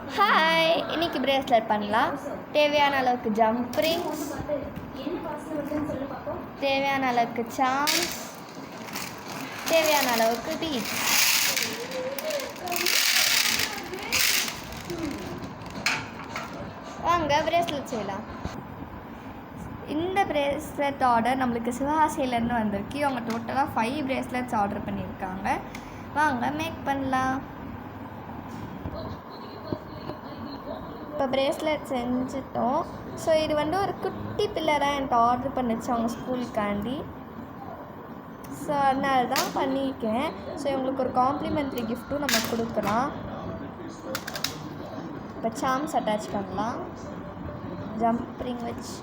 Hi, இன்னைக்கு bracelet பண்ணலாம். தேவையான அளவுக்கு ஜம்ப் ரிங்ஸ், தேவையான அளவுக்கு சார்ம்ஸ், தேவையான அளவுக்கு பீட்ஸ். வாங்க பிரேஸ்லெட் செய்யலாம். இந்த பிரேஸ்லெட் ஆர்டர் நம்மளுக்கு சிவகாசியிலேருந்து வந்திருக்கு. அவங்க டோட்டலாக 5 பிரேஸ்லெட்ஸ் ஆர்டர் பண்ணியிருக்காங்க. வாங்க மேக் பண்ணலாம். இப்போ பிரேஸ்லெட் செஞ்சுட்டோம். ஸோ இது ஒரு குட்டி பிள்ளராக என்கிட்ட ஆர்டர் பண்ணிச்சு அவங்க ஸ்கூலுக்காண்டி. ஸோ அதனால தான் பண்ணியிருக்கேன். ஸோ இவங்களுக்கு ஒரு காம்ப்ளிமெண்ட்ரி கிஃப்ட்டும் நம்ம கொடுக்கலாம். இப்போ சார்ம்ஸ் அட்டாச் பண்ணலாம். ஜம்ப் ரிங் வச்சு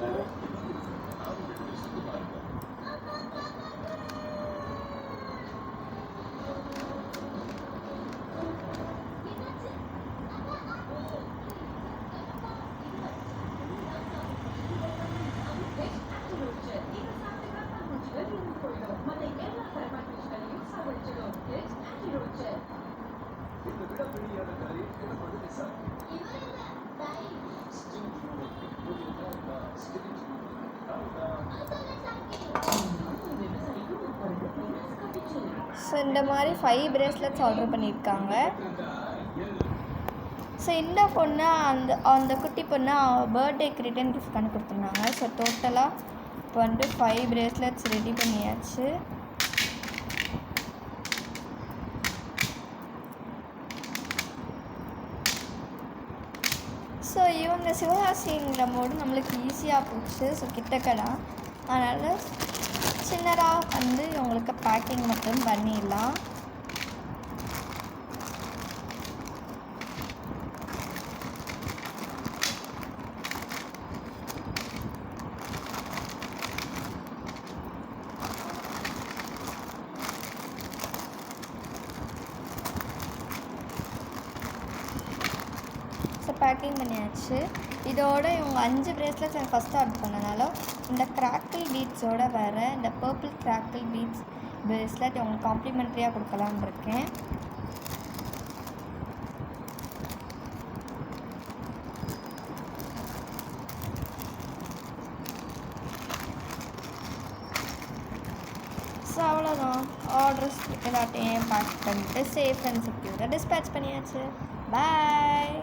ஸோ இந்த மாதிரி 5 பிரேஸ்லெட்ஸ் ஆர்டர் பண்ணியிருக்காங்க. ஸோ இந்த பொண்ணு அந்த குட்டி பொண்ணு பர்த்டேக்கு ரிட்டன் கிஃப்ட் பண்ணி கொடுத்துருந்தாங்க. ஸோ டோட்டலாக இப்போ 5 பிரேஸ்லெட்ஸ் ரெடி பண்ணியாச்சு. ஸோ இவங்க சிவகாசிங்கிற போது நம்மளுக்கு ஈஸியாக போச்சு. ஸோ கிட்டக்கடா அதனால் சின்னதாக இவங்களுக்கு பேக்கிங் மட்டும் பண்ணிடலாம். ஸோ பேக்கிங் பண்ணியாச்சு. இதோட இவங்க 5 பிரேஸ்லெட்ஸ் எனக்கு ஃபஸ்ட் ஆர்டர் பண்ணனால இந்த கிராக்கிள் பீட்ஸோடு வர இந்த பர்பிள் கிராக்கிள் பீட்ஸ் பிரேஸ்லெட் இவங்களுக்கு காம்ப்ளிமெண்ட்ரியாக கொடுக்கலான்னு இருக்கேன். ஸோ அவ்வளோதான். ஆர்டர்ஸ் எல்லாத்தையும் பேக் பண்ணிட்டு சேஃப் அண்ட் செக்யூராக டிஸ்பேட்ச் பண்ணியாச்சு. பாய்.